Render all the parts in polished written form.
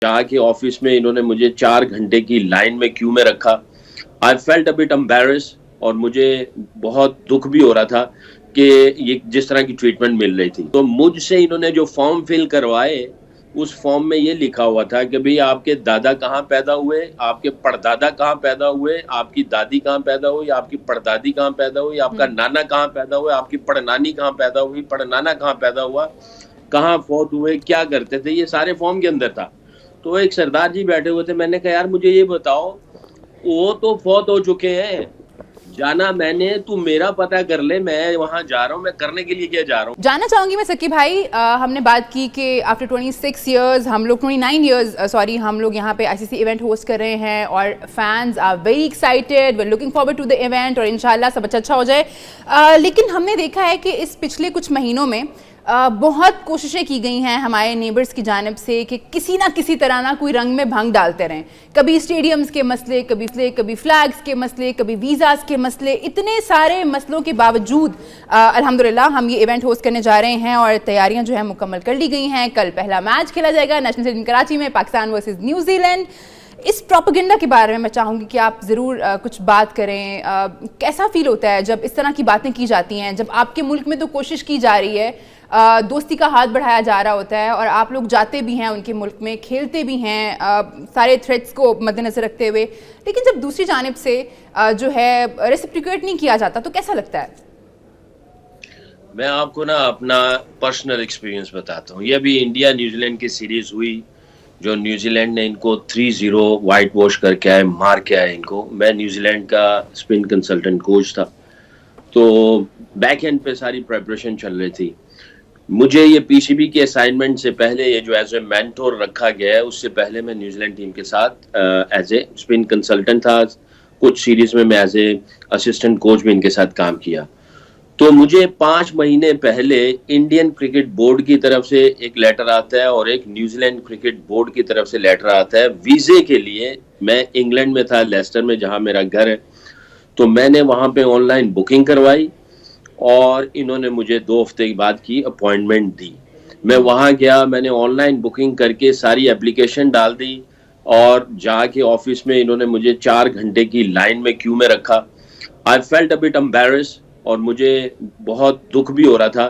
जाके ऑफिस में इन्होंने मुझे 4 घंटे की लाइन में क्यू में रखा। I felt a bit embarrassed और मुझे बहुत दुख भी हो रहा था कि ये जिस तरह की ट्रीटमेंट मिल रही थी। तो मुझसे इन्होंने जो फॉर्म फिल करवाए, उस फॉर्म में ये लिखा हुआ था कि भाई आपके दादा कहाँ पैदा हुए, आपके परदादा कहाँ पैदा हुए, आपकी दादी कहाँ पैदा हुई, आपकी परदादी कहाँ पैदा हुई, आपका नाना कहाँ पैदा हुआ, आपकी पड़नानी कहाँ पैदा हुई, पड़नाना कहाँ पैदा हुआ, कहाँ फौत हुए, क्या करते थे, ये सारे फॉर्म के अंदर था। तो एक सरदार जी बैठे हुए थे, मैंने कहा यार मुझे ये बताओ, वो तो फौत हो चुके हैं, जाना मैंने, तू मेरा पता कर ले, मैं वहां जा रहा हूँ, मैं करने के लिए क्या जा रहा हूँ। जानना चाहूंगी मैं सकी भाई, हमने बात की कि आफ्टर 26 इयर्स हम लोग 29 इयर्स सॉरी हम लोग यहाँ पे आईसीसी इवेंट होस्ट कर रहे हैं और fans are very excited, we are looking forward to the event और इंशाल्लाह सब अच्छा हो जाए। लेकिन हमने देखा है कि इस पिछले कुछ महीनों में बहुत कोशिशें की गई हैं हमारे नेबर्स की जानिब से कि किसी ना किसी तरह ना कोई रंग में भंग डालते रहें। कभी स्टेडियम्स के मसले, कभी फ्लैग्स के मसले, कभी वीज़ास के मसले, इतने सारे मसलों के बावजूद अल्हम्दुलिल्लाह हम ये इवेंट होस्ट करने जा रहे हैं और तैयारियां जो है मुकम्मल कर ली गई हैं। कल पहला मैच खेला जाएगा नेशनल स्टेडियम कराची में, पाकिस्तान वर्सेस न्यूजीलैंड। इस प्रोपेगेंडा के बारे में मैं चाहूँगी कि आप ज़रूर कुछ बात करें। कैसा फील होता है जब इस तरह की बातें की जाती हैं, जब आपके मुल्क में तो कोशिश की जा रही है, दोस्ती का हाथ बढ़ाया जा रहा होता है और आप लोग जाते भी हैं उनके मुल्क में, खेलते भी हैं सारे थ्रेट्स को मद्देनजर रखते हुए, लेकिन जब दूसरी जानिब से जो है रेसिप्रोकेट नहीं किया जाता तो कैसा लगता है? मैं आपको ना अपना पर्सनल एक्सपीरियंस बताता हूँ। ये अभी इंडिया न्यूजीलैंड की सीरीज हुई, जो न्यूजीलैंड ने इनको 3-0 वाइट वॉश करके आए, मार के आए इनको। मैं न्यूजीलैंड का स्पिन कंसल्टेंट कोच था, तो बैक एंड पे सारी प्रेपरेशन चल रही थी। मुझे ये पीसीबी के असाइनमेंट से पहले, ये जो एज ए मेंटोर रखा गया है, उससे पहले मैं न्यूजीलैंड टीम के साथ एज ए स्पिन कंसल्टेंट था। कुछ सीरीज में मैं एज ए असिस्टेंट कोच भी इनके साथ काम किया। तो मुझे 5 महीने पहले इंडियन क्रिकेट बोर्ड की तरफ से एक लेटर आता है और एक न्यूजीलैंड क्रिकेट बोर्ड की तरफ से लेटर आता है वीजे के लिए। मैं इंग्लैंड में था, लेस्टर में, जहां मेरा घर है। तो मैंने वहां पे ऑनलाइन बुकिंग करवाई और इन्होंने मुझे 2 हफ्ते के बाद की अपॉइंटमेंट दी। मैं वहां गया, मैंने ऑनलाइन बुकिंग करके सारी एप्लीकेशन डाल दी और जाके ऑफिस में इन्होंने मुझे 4 घंटे की लाइन में क्यू में रखा। I felt a bit embarrassed और मुझे बहुत दुख भी हो रहा था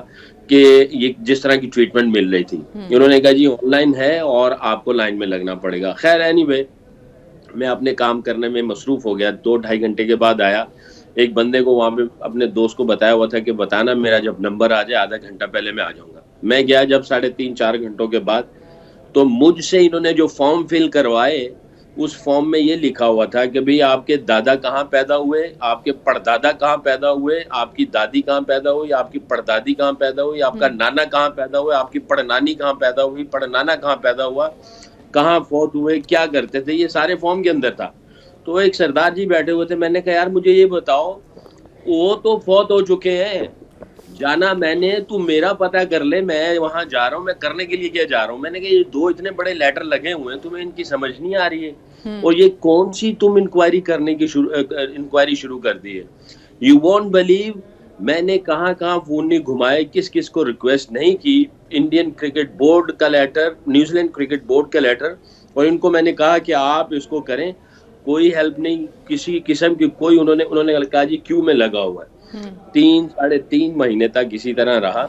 कि ये जिस तरह की ट्रीटमेंट मिल रही थी। इन्होंने कहा जी ऑनलाइन है और आपको लाइन में लगना पड़ेगा। खैर एनीवे, मैं अपने काम करने में मसरूफ हो गया। 2-2.5 घंटे के बाद आया, एक बंदे को वहां पे अपने दोस्त को बताया हुआ था कि बताना मेरा जब नंबर आ जाए आधा घंटा पहले मैं आ जाऊंगा। मैं गया जब 3.5-4 घंटों के बाद, तो मुझसे इन्होंने जो फॉर्म फिल करवाए, उस फॉर्म में ये लिखा हुआ था कि भाई आपके दादा कहाँ पैदा हुए, आपके परदादा कहाँ पैदा हुए, आपकी दादी कहाँ पैदा हुई, आपकी परदादी कहाँ पैदा हुई, आपका नाना कहाँ पैदा हुआ, आपकी पड़नानी कहाँ पैदा हुई, पड़नाना कहाँ पैदा हुआ, कहाँ फौत हुए, क्या करते थे, ये सारे फॉर्म के अंदर था। तो एक सरदार जी बैठे हुए थे, मैंने कहा यार मुझे ये बताओ, वो तो फौत हो चुके हैं, जाना मैंने, तू मेरा पता कर ले, मैं वहां जा रहा हूँ, मैं करने के लिए क्या जा रहा हूँ। मैंने कहा ये 2 इतने बड़े लेटर लगे हुए हैं, तुम्हें इनकी समझ नहीं आ रही है और ये कौन सी तुम इंक्वायरी करने की इंक्वायरी शुरू कर दी है। यू वोंट बिलीव, मैंने कहाँ कहाँ फोन नहीं घुमाए, किस किस को रिक्वेस्ट नहीं की। इंडियन क्रिकेट बोर्ड का लेटर, न्यूजीलैंड क्रिकेट बोर्ड का लेटर, और इनको मैंने कहा कि आप इसको करें, कोई हेल्प नहीं किसी किस्म की, कोई उन्होंने कहा जी क्यू में लगा हुआ है। 3-3.5 महीने तक इसी तरह रहा।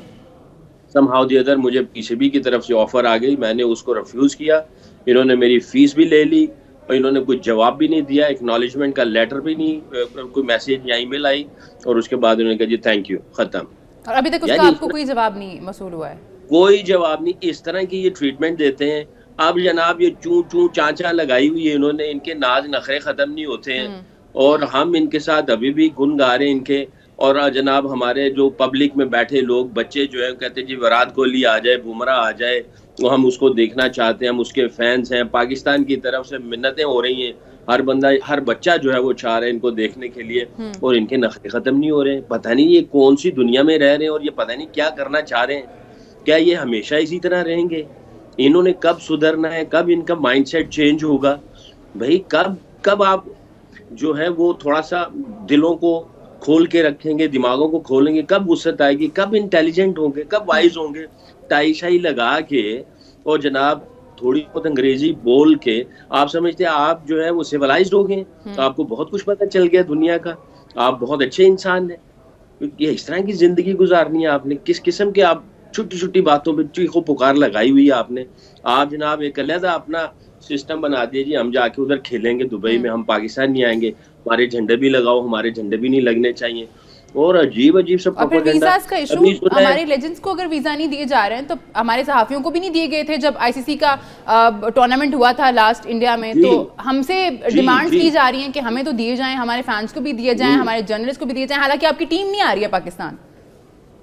समहाउ द अदर मुझे पीसीबी की तरफ से ऑफर आ गई, मैंने उसको रिफ्यूज किया। इन्होंने मेरी फीस भी ले ली और इन्होंने कोई जवाब भी नहीं दिया, एक्नॉलेजमेंट का लेटर भी नहीं, कोई मैसेज या ईमेल आई, और उसके बाद उन्होंने कहा जी थैंक यू, खत्म। और अभी तक उसका आपको कोई जवाब नहीं मसूल हुआ है? कोई जवाब नहीं। इस तरह की ये ट्रीटमेंट देते हैं। अब जनाब ये चू चू चाचा लगाई हुई है इन्होंने, इनके नाज नखरे खत्म नहीं होते हैं और हम इनके साथ अभी भी गुन गा रहे हैं इनके। और जनाब हमारे जो पब्लिक में बैठे लोग, बच्चे जो है कहते हैं जी विराट कोहली आ जाए, बुमराह आ जाए, तो हम उसको देखना चाहते हैं, हम उसके फैंस हैं। पाकिस्तान की तरफ से मिन्नतें हो रही हैं, हर बच्चा जो है वो चाह रहा है इनको देखने के लिए, और इनके नखरे खत्म नहीं हो रहे हैं। पता नहीं ये कौन सी दुनिया में रह रहे हैं और ये पता नहीं क्या करना चाह रहे हैं। क्या ये हमेशा इसी तरह रहेंगे? इन्होंने कब सुधरना है, कब इनका माइंडसेट चेंज होगा? भाई कब आप जो है वो थोड़ा सा दिलों को खोल के रखेंगे, दिमागों को खोलेंगे, कब वुसअत आएगी, कब इंटेलिजेंट होंगे, कब वाइज होंगे? टाई शाई लगा के और जनाब थोड़ी बहुत अंग्रेजी बोल के आप समझते हैं आप जो है वो सिविलाइज्ड हो गए, तो आपको बहुत कुछ पता चल गया दुनिया का, आप बहुत अच्छे इंसान हैं। क्योंकि इस तरह की जिंदगी गुजारनी है आपने, किस किस्म के आप छोटी छोटी बातों पे चीखो पुकार लगाई हुई है आपने। आप जनाब एक अलहदा अपना सिस्टम बना दिए जी, हम जाके उधर खेलेंगे दुबई में, हम पाकिस्तान नहीं आएंगे, हमारे झंडे भी लगाओ, हमारे झंडे भी नहीं लगने चाहिए, और अजीब अजीब सब और फिर प्रोपेगेंडा। वीजास का इशू, हमारे लेजेंड्स को अगर वीजा नहीं दिए जा रहे हैं तो हमारे सहाफियों को भी नहीं दिए गए थे जब आईसीसी का टूर्नामेंट हुआ था लास्ट इंडिया में, तो हमसे डिमांड्स की जा रही हैं कि हमें तो दिए जाएं, हमारे फैंस को भी दिए जाएं, हमारे जर्नलिस्ट को भी दिए जाएं, हालांकि आपकी टीम नहीं आ रही है पाकिस्तान।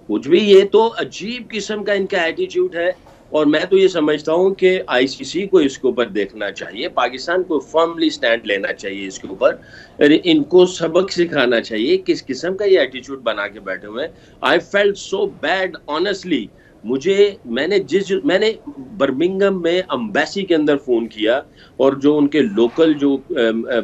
कुछ भी, ये तो अजीब किस्म का इनका एटीट्यूड है। और मैं तो ये समझता हूँ कि आईसीसी को इसके ऊपर देखना चाहिए, पाकिस्तान को फर्मली स्टैंड लेना चाहिए इसके ऊपर, इनको सबक सिखाना चाहिए किस किस्म का ये एटीट्यूड बना के बैठे हुए हैं। I felt so bad honestly. मैंने बर्मिंघम में एम्बेसी के अंदर फोन किया और जो उनके लोकल जो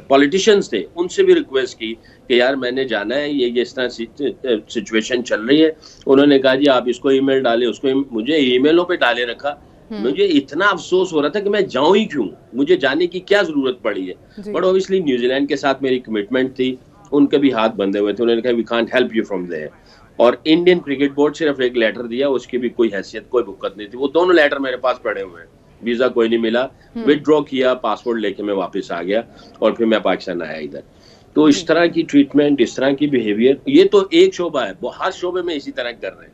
पॉलिटिशियंस थे उनसे भी रिक्वेस्ट की कि यार मैंने जाना है, ये इस तरह सिचुएशन चल रही है। उन्होंने कहा जी आप इसको ईमेल डालें, उसको मुझे ईमेलों पे डाले रखा। मुझे इतना अफसोस हो रहा था कि मैं जाऊं ही क्यों, मुझे जाने की क्या जरूरत पड़ी है। बट ऑब्वियसली न्यूजीलैंड के साथ मेरी कमिटमेंट थी, उनके भी हाथ बंधे हुए थे, उन्होंने कहा we can't help you from there. और इंडियन क्रिकेट बोर्ड सिर्फ एक लेटर दिया, उसकी भी कोई हैसियत कोई बुकत नहीं थी। वो दोनों लेटर मेरे पास पड़े हुए हैं, वीजा कोई नहीं मिला, विदड्रॉ किया, पासपोर्ट लेके मैं वापस आ गया और फिर मैं पाकिस्तान आया इधर। तो इस तरह की ट्रीटमेंट, इस तरह की बिहेवियर, ये तो एक शोबा है, हर शोबे में इसी तरह कर रहे हैं।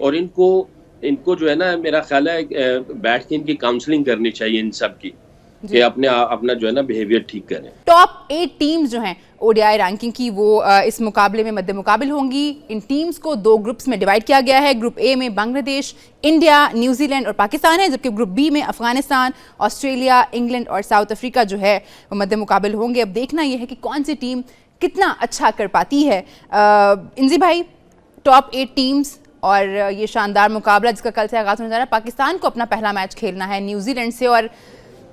और इनको जो है ना, मेरा ख्याल है बैठ के इनकी काउंसलिंग करनी चाहिए इन सब की, कि अपना जो है ना बिहेवियर ठीक करें। टॉप 8 टीम्स जो हैं ओडीआई रैंकिंग की, वो इस मुकाबले में मद्दे मुकाबिल होंगी। इन टीम्स को 2 ग्रुप्स में डिवाइड किया गया है। ग्रुप ए में बांग्लादेश, इंडिया, न्यूजीलैंड और पाकिस्तान है, जबकि ग्रुप बी में अफगानिस्तान, ऑस्ट्रेलिया, इंग्लैंड और साउथ अफ्रीका जो है वो मद्दे मुकाबिल होंगे। अब देखना यह है कि कौन सी टीम कितना अच्छा कर पाती है। इंजी भाई, टॉप 8 टीम्स और ये शानदार मुकाबला जिसका कल से आगाज होने जा रहा है, पाकिस्तान को अपना पहला मैच खेलना है न्यूजीलैंड से, और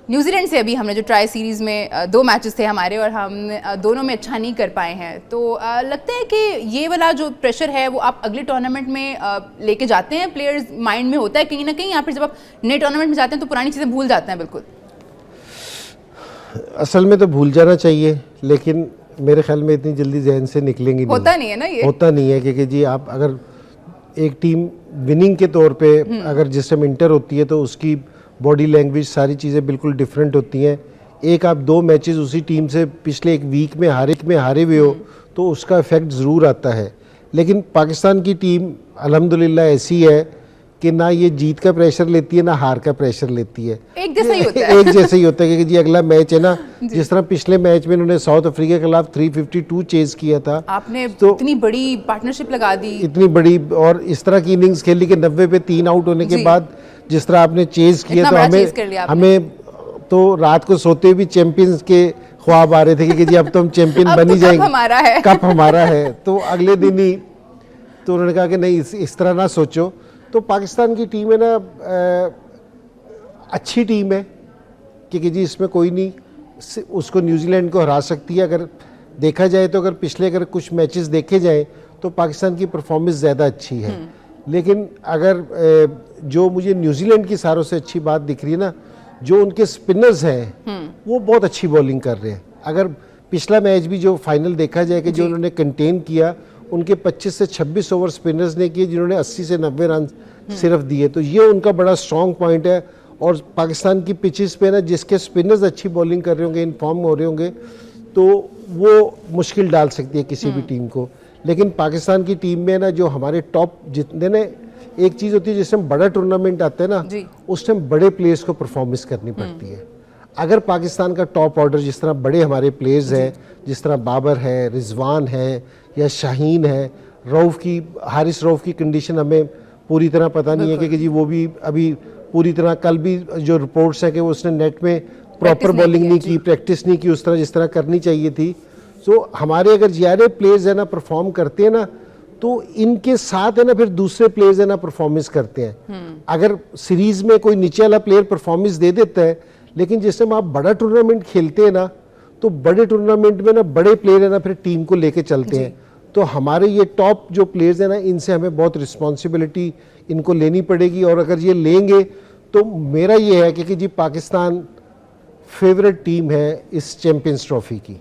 न्यूजीलैंड से अभी हमने जो ट्राई सीरीज़ में 2 मैचेस थे हमारे और हम दोनों में अच्छा नहीं कर पाए हैं। तो लगता है कि ये वाला जो प्रेशर है वो आप अगले टूर्नामेंट में लेके जाते हैं, प्लेयर्स माइंड में होता है कहीं ना कहीं, या फिर जब आप नए टूर्नामेंट में जाते हैं तो पुरानी चीज़ें भूल जाते हैं बिल्कुल? असल में तो भूल जाना चाहिए, लेकिन मेरे ख्याल में इतनी जल्दी जहन से निकलेंगी नहीं। होता नहीं है ना, ये होता नहीं है, क्योंकि जी आप अगर एक टीम विनिंग के तौर पे अगर जिस टाइम इंटर होती है तो उसकी बॉडी लैंग्वेज सारी चीज़ें बिल्कुल डिफरेंट होती हैं। एक आप 2 मैचेस उसी टीम से पिछले एक वीक में हारे हुए हो तो उसका इफेक्ट ज़रूर आता है। लेकिन पाकिस्तान की टीम अल्हम्दुलिल्लाह ऐसी है कि ना ये जीत का प्रेशर लेती है ना हार का प्रेशर लेती है, एक जैसा ही होता है। एक जैसा ही होता है कि जी अगला मैच है ना, जिस तरह पिछले मैच में उन्होंने साउथ अफ्रीका के खिलाफ 352 चेज किया था, आपने तो इतनी बड़ी पार्टनरशिप लगा दी, इतनी बड़ी, और इस तरह की इनिंग्स खेली कि 90 पे 3 आउट होने के बाद जिस तरह आपने चेज किया, तो हमें तो रात को सोते भी चैंपियंस के ख्वाब आ रहे थे कि जी अब तो हम चैंपियन बन ही जाएंगे, कप हमारा है। तो अगले दिन ही तो उन्होंने कहा कि नहीं इस तरह ना सोचो। तो पाकिस्तान की टीम है ना, अच्छी टीम है, क्योंकि जी इसमें कोई नहीं उसको न्यूजीलैंड को हरा सकती है। अगर देखा जाए तो अगर कुछ मैचेस देखे जाए तो पाकिस्तान की परफॉर्मेंस ज़्यादा अच्छी है। लेकिन अगर जो मुझे न्यूजीलैंड की सारों से अच्छी बात दिख रही है ना, जो उनके स्पिनर्स हैं वो बहुत अच्छी बॉलिंग कर रहे हैं। अगर पिछला मैच भी जो फाइनल देखा जाए कि जो उन्होंने कंटेन किया, उनके 25 से 26 ओवर स्पिनर्स ने किए जिन्होंने 80 से 90 रन सिर्फ दिए, तो ये उनका बड़ा स्ट्रॉन्ग पॉइंट है। और पाकिस्तान की पिचेस पे ना जिसके स्पिनर्स अच्छी बॉलिंग कर रहे होंगे, इनफॉर्म हो रहे होंगे, तो वो मुश्किल डाल सकती है किसी भी टीम को। लेकिन पाकिस्तान की टीम में ना जो हमारे टॉप जितने ने, एक चीज़ होती है जिस टाइम बड़ा टूर्नामेंट आता है ना, उस टाइम बड़े प्लेयर्स को परफॉर्मेंस करनी पड़ती है। अगर पाकिस्तान का टॉप ऑर्डर जिस तरह बड़े हमारे प्लेयर्स हैं, जिस तरह बाबर है, रिजवान है या शाहीन है, हारिस रऊफ की कंडीशन हमें पूरी तरह पता नहीं है कि जी वो भी अभी पूरी तरह, कल भी जो रिपोर्ट्स हैं कि वो उसने नेट में प्रॉपर बॉलिंग नहीं की, प्रैक्टिस नहीं की उस तरह जिस तरह करनी चाहिए थी। सो हमारे अगर ज़्यादा प्लेयर्स है ना परफॉर्म करते हैं ना, तो इनके साथ है ना फिर दूसरे प्लेयर्स है ना परफॉर्मेंस करते हैं। अगर सीरीज में कोई नीचे वाला प्लेयर परफॉर्मेंस दे देता है, लेकिन जिस टाइम आप बड़ा टूर्नामेंट खेलते हैं ना, तो बड़े टूर्नामेंट में ना बड़े प्लेयर है ना फिर टीम को लेके चलते हैं। तो हमारे ये टॉप जो प्लेयर्स हैं ना, इनसे हमें बहुत रिस्पॉन्सिबिलिटी इनको लेनी पड़ेगी, और अगर ये लेंगे तो मेरा ये है कि जी पाकिस्तान फेवरेट टीम है इस चैंपियंस ट्रॉफी की।